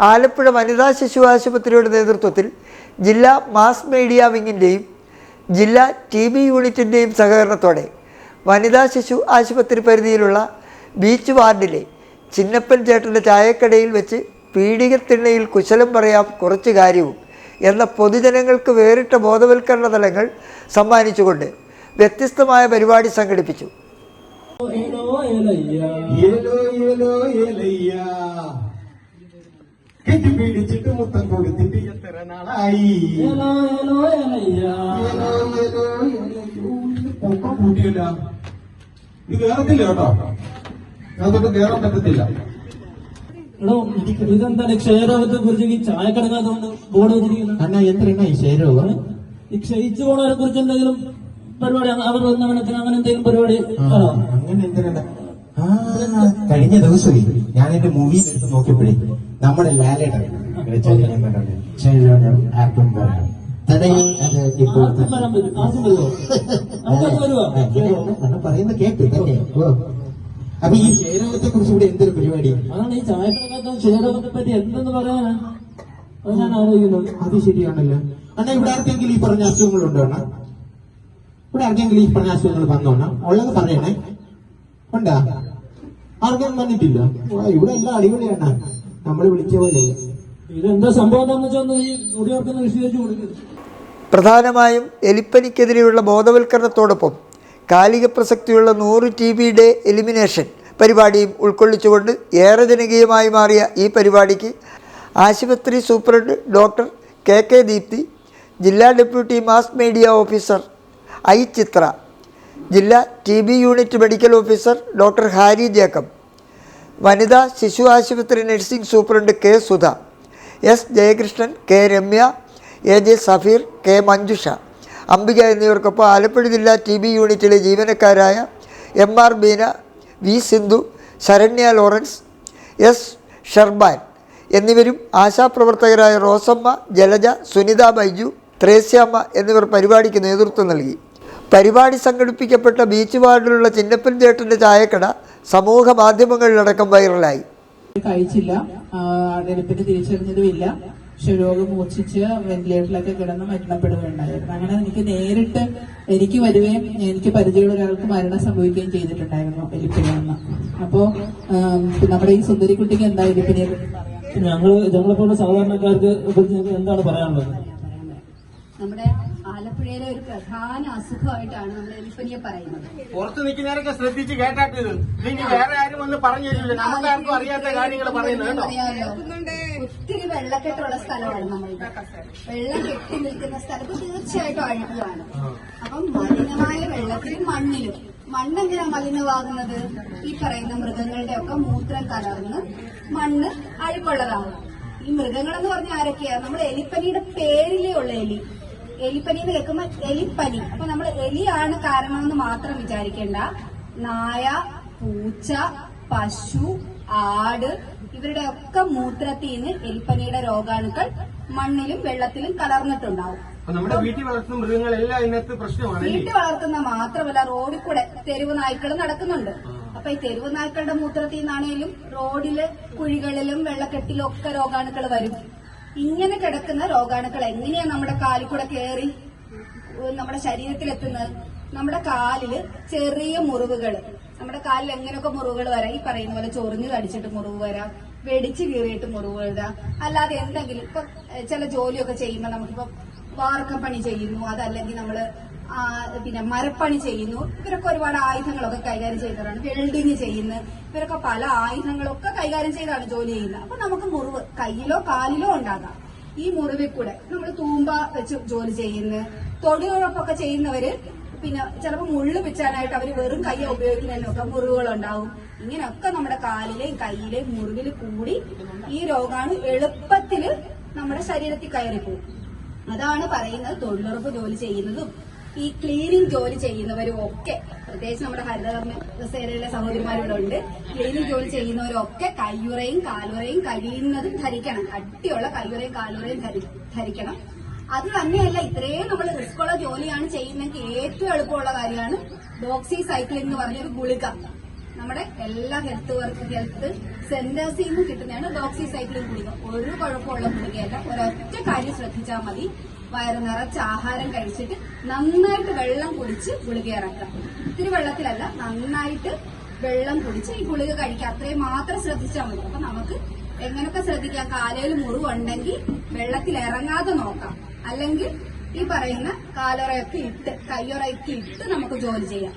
ആലപ്പുഴ വനിതാ ശിശു ആശുപത്രിയുടെ നേതൃത്വത്തിൽ ജില്ലാ മാസ് മീഡിയ വിങ്ങിൻ്റെയും ജില്ലാ TB യൂണിറ്റിൻ്റെയും സഹകരണത്തോടെ വനിതാ ശിശു ആശുപത്രി പരിധിയിലുള്ള ബീച്ച് വാർഡിലെ ചിന്നപ്പൻ ചേട്ടൻ്റെ ചായക്കടയിൽ വെച്ച് പീഡികത്തിണ്ണയിൽ കുശലം പറയാം കുറച്ച് കാര്യവും എന്ന പൊതുജനങ്ങൾക്ക് വേറിട്ട ബോധവൽക്കരണ തലങ്ങൾ സമ്മാനിച്ചുകൊണ്ട് വ്യത്യസ്തമായ പരിപാടി സംഘടിപ്പിച്ചു. കെട്ടിപ്പിടിച്ചിട്ട് മുത്തം കൊടുത്തിട്ട് എത്ര നാളായി പൊക്കം കൂട്ടിയില്ല. ഇത് കേറത്തില്ല കേട്ടോ, അതൊട്ട് കേറാൻ പറ്റത്തില്ല. ഇതെന്താണ് ക്ഷയരോഗത്തെ കുറിച്ച് ചായക്കടക്കാത്തോണ്ട് ബോർഡ് വെച്ചിരിക്കുന്നത്? അണ്ണാ എത്രയാണ് ഈ ക്ഷയരോഗം? ഈ ക്ഷയിച്ചു പോണവരെ കുറിച്ച് എന്തെങ്കിലും പരിപാടി, അവർ ഉന്നമനത്തിന് അങ്ങനെ എന്തെങ്കിലും പരിപാടി? അങ്ങനെ എന്തിനാ? കഴിഞ്ഞ ദിവസമേ ഞാൻ എന്റെ മൂവിയിൽ എടുത്ത് നോക്കിയപ്പോഴേ നമ്മുടെ ലാലേട്ടൻ പറയുന്ന കേട്ടു. അപ്പൊ ഈ ക്ഷയരോഗത്തെ കുറിച്ച് ഇവിടെ എന്തൊരു പരിപാടി? അതാണ് ഈ ചായക്കടക്കാത്ത ക്ഷയരോഗത്തെ പറ്റി എന്തെന്ന് പറയാനാ ഞാൻ ആലോചിക്കുന്നത്. അത് ശരിയാണല്ലോ. അണ്ണാ ഇവിടെ ആർക്കെങ്കിലും ഈ പറഞ്ഞ അസുഖങ്ങളുണ്ടോ? അണ്ണാ ഇവിടെ ആർക്കെങ്കിലും ഈ പറഞ്ഞ അസുഖങ്ങൾ വന്നോണ്ണ? ഉള്ളത് പറയണേ. ഉണ്ടാ? ആർക്കും വന്നിട്ടില്ല? ഇവിടെ എല്ലാം അടിപൊളിയാണ്, നമ്മൾ വിളിച്ച പോലെ. ഇതെന്താ സംഭവം എന്ന് വെച്ചാൽ ഈ മുടിയോർക്കൊന്ന് വിശദീകരിച്ചു കൊടുക്കുന്നത്. പ്രധാനമായും എലിപ്പനിക്കെതിരെയുള്ള ബോധവൽക്കരണത്തോടൊപ്പം കാലിക പ്രസക്തിയുള്ള 100 TB ഡേ എലിമിനേഷൻ പരിപാടിയും ഉൾക്കൊള്ളിച്ചുകൊണ്ട് ഏറെ ജനകീയമായി മാറിയ ഈ പരിപാടിക്ക് ആശുപത്രി സൂപ്രണ്ട് ഡോക്ടർ KK ദീപ്തി, ജില്ലാ deputy mass media officer I ചിത്ര, ജില്ലാ TB unit medical officer doctor Harry Jacob, വനിതാ ശിശു ആശുപത്രി nursing superintendent K Sudha, S Jayakrishnan, K Ramya, AJ Safeer, K Manjusha, Ambika എന്നിവർക്കൊപ്പം ആലപ്പുഴ ജില്ലാ TB യൂണിറ്റിലെ ജീവനക്കാരായ MR Beena, V Sindhu, Saranya Lawrence, S ഷർബാൻ എന്നിവരും ആശാപ്രവർത്തകരായ റോസമ്മ, ജലജ, സുനിത ബൈജു, ത്രേസ്യാമ്മ എന്നിവർ പരിപാടിക്ക് നേതൃത്വം നൽകി. പരിപാടി സംഘടിപ്പിക്കപ്പെട്ട ബീച്ച് വാർഡിലുള്ള ചിന്നപ്പൻ ചേട്ടൻ്റെ ചായക്കട സമൂഹ മാധ്യമങ്ങളിലടക്കം വൈറലായി. കഴിച്ചില്ല, എലിപ്പനി തിരിച്ചറിഞ്ഞതുമില്ല, പക്ഷെ രോഗം മൂർച്ഛിച്ച് വെന്റിലേറ്ററിലൊക്കെ കിടന്ന് മരണപ്പെടുകയുണ്ടായിരുന്നു. അങ്ങനെ എനിക്ക് നേരിട്ട് എനിക്ക് വരികയും എനിക്ക് പരിചയമുള്ള ഒരാൾക്ക് മരണം സംഭവിക്കുകയും ചെയ്തിട്ടുണ്ടായിരുന്നു എലിപ്പനി വന്ന്. അപ്പോ നമ്മുടെ ഈ സുന്ദരിക്കുട്ടിക്ക് എന്താ എലിപ്പനിയെ ഞങ്ങളെപ്പോലെ സാധാരണക്കാർക്ക് എന്താണ് പറയാനുള്ളത്? നമ്മുടെ ആലപ്പുഴയിലെ ഒരു പ്രധാന അസുഖമായിട്ടാണ് നമ്മൾ എലിപ്പനിയെ പറയുന്നത്. പുറത്ത് നിൽക്കുന്നവരൊക്കെ ശ്രദ്ധിച്ച് കേട്ടാട്ടത്. ഇനി വേറെ ആരും വന്ന് പറഞ്ഞു തരില്ല, നമുക്കാർക്കും അറിയാത്ത കാര്യങ്ങൾ പറയുന്നത്. ഒത്തിരി വെള്ളക്കെട്ടുള്ള സ്ഥലമാണ് നമ്മളിത്. വെള്ളം കെട്ടി നിൽക്കുന്ന സ്ഥലത്ത് തീർച്ചയായിട്ടും അഴുക്കാണ്. അപ്പം മലിനമായ വെള്ളത്തിലും മണ്ണിലും, മണ്ണെങ്ങനെയാ മലിനമാകുന്നത്? ഈ പറയുന്ന മൃഗങ്ങളുടെ ഒക്കെ മൂത്രം കലർന്ന് മണ്ണ് അഴുക്കുള്ളതാകും. ഈ മൃഗങ്ങളെന്ന് പറഞ്ഞാൽ ആരൊക്കെയാ? നമ്മൾ എലിപ്പനിയുടെ പേരിലേ ഉള്ള എലിപ്പനി എന്ന് കേൾക്കുമ്പോൾ എലിപ്പനി. അപ്പൊ നമ്മൾ എലിയാണ് കാരണമെന്ന് മാത്രം വിചാരിക്കേണ്ട. നായ, പൂച്ച, പശു, ആട് ഇവരുടെ ഒക്കെ മൂത്രത്തിൽ നിന്ന് എലിപ്പനിയുടെ രോഗാണുക്കൾ മണ്ണിലും വെള്ളത്തിലും കലർന്നിട്ടുണ്ടാവും. നമ്മുടെ വീട്ടിൽ വളർത്തുന്ന മൃഗങ്ങളെല്ലാം ഇതിനകത്ത് പ്രശ്നമാണ്. വീട്ടിൽ വളർത്തുന്ന മാത്രമല്ല, റോഡിൽ കൂടെ തെരുവ് നായ്ക്കൾ നടക്കുന്നുണ്ട്. അപ്പൊ ഈ തെരുവ് നായ്ക്കളുടെ മൂത്രത്തിൽ നിന്നാണേലും റോഡില് കുഴികളിലും വെള്ളക്കെട്ടിലും ഒക്കെ രോഗാണുക്കൾ വരും. ഇങ്ങനെ കിടക്കുന്ന രോഗാണുക്കൾ എങ്ങനെയാ നമ്മുടെ കാലിൽ കൂടെ കയറി നമ്മുടെ ശരീരത്തിലെത്തുന്നത്? നമ്മുടെ കാലില് ചെറിയ മുറിവുകൾ, നമ്മുടെ കാലിൽ എങ്ങനെയൊക്കെ മുറിവുകൾ വരാം. ഈ പറയുന്ന പോലെ ചൊറിഞ്ഞു കടിച്ചിട്ട് മുറിവ് വരാം, വെടിച്ചു കീറിയിട്ട് മുറിവ് വരാം. അല്ലാതെ എന്തെങ്കിലും ഇപ്പൊ ചില ജോലിയൊക്കെ ചെയ്യുമ്പോൾ നമുക്കിപ്പോ വാർക്കപ്പണി ചെയ്യുന്നു, അതല്ലെങ്കിൽ നമ്മള് പിന്നെ മരപ്പണി ചെയ്യുന്നു. ഇവരൊക്കെ ഒരുപാട് ആയുധങ്ങളൊക്കെ കൈകാര്യം ചെയ്യുന്നവരാണ്. വെൽഡിങ് ചെയ്യുന്നു. ഇവരൊക്കെ പല ആയുധങ്ങളൊക്കെ കൈകാര്യം ചെയ്താണ് ജോലി ചെയ്യുന്നത്. അപ്പൊ നമുക്ക് മുറിവ് കയ്യിലോ കാലിലോ ഉണ്ടാകാം. ഈ മുറിവിൽ കൂടെ നമ്മൾ തൂമ്പ വെച്ച് ജോലി ചെയ്യുന്നു. തൊഴിലുറപ്പൊക്കെ ചെയ്യുന്നവര് പിന്നെ ചിലപ്പോൾ മുള്ളു പിച്ചാനായിട്ട് അവര് വെറും കയ്യ ഉപയോഗിക്കുന്നതിനൊക്കെ മുറിവുകളുണ്ടാവും. ഇങ്ങനെയൊക്കെ നമ്മുടെ കാലിലെയും കയ്യിലെയും മുറിവിൽ കൂടി ഈ രോഗാണു എളുപ്പത്തില് നമ്മുടെ ശരീരത്തിൽ കയറിപ്പോകും. അതാണ് പറയുന്നത്. തൊഴിലുറപ്പ് ജോലി ചെയ്യുന്നതും ഈ ക്ലീനിങ് ജോലി ചെയ്യുന്നവരും ഒക്കെ, പ്രത്യേകിച്ച് നമ്മുടെ ഹരിതകർമ്മ സേനയിലെ സഹോദരിമാരിവിടെ ഉണ്ട്, ക്ലീനിങ് ജോലി ചെയ്യുന്നവരൊക്കെ കയ്യുറയും കാലുറയും കഴിയുന്നതും ധരിക്കണം. കട്ടിയുള്ള കയ്യുറയും കാലുറയും ധരിക്കണം. അത് തന്നെയല്ല, ഇത്രയും നമ്മൾ റിസ്ക്കുള്ള ജോലിയാണ് ചെയ്യുന്നതെങ്കിൽ ഏറ്റവും എളുപ്പമുള്ള കാര്യമാണ് ഡോക്സി സൈക്ലിൻ എന്ന് പറഞ്ഞൊരു ഗുളിക. നമ്മുടെ എല്ലാ ഹെൽത്ത് സെന്റേഴ്സിൽ നിന്നും കിട്ടുന്നതാണ് ഡോക്സിസൈക്ലിൻ ഗുളിക. ഒരു കുഴപ്പമുള്ള ഗുളികയല്ല. ഒരൊറ്റ കാര്യം ശ്രദ്ധിച്ചാൽ മതി, വയറ് നിറച്ച് ആഹാരം കഴിച്ചിട്ട് നന്നായിട്ട് വെള്ളം കുടിച്ച് ഗുളിക ഇറക്കാം. ഇത്തിരി വെള്ളത്തിലല്ല, നന്നായിട്ട് വെള്ളം കുടിച്ച് ഈ ഗുളിക കഴിക്കുക. അത്രയും മാത്രം ശ്രദ്ധിച്ചാൽ മതി. അപ്പൊ നമുക്ക് എങ്ങനെയൊക്കെ ശ്രദ്ധിക്കാം? കാലയിൽ മുറിവുണ്ടെങ്കിൽ വെള്ളത്തിൽ ഇറങ്ങാതെ നോക്കാം. അല്ലെങ്കിൽ ഈ പറയുന്ന കാലൊറയൊക്കെ ഇട്ട് കയ്യൊറയൊക്കെ ഇട്ട് നമുക്ക് ജോലി ചെയ്യാം.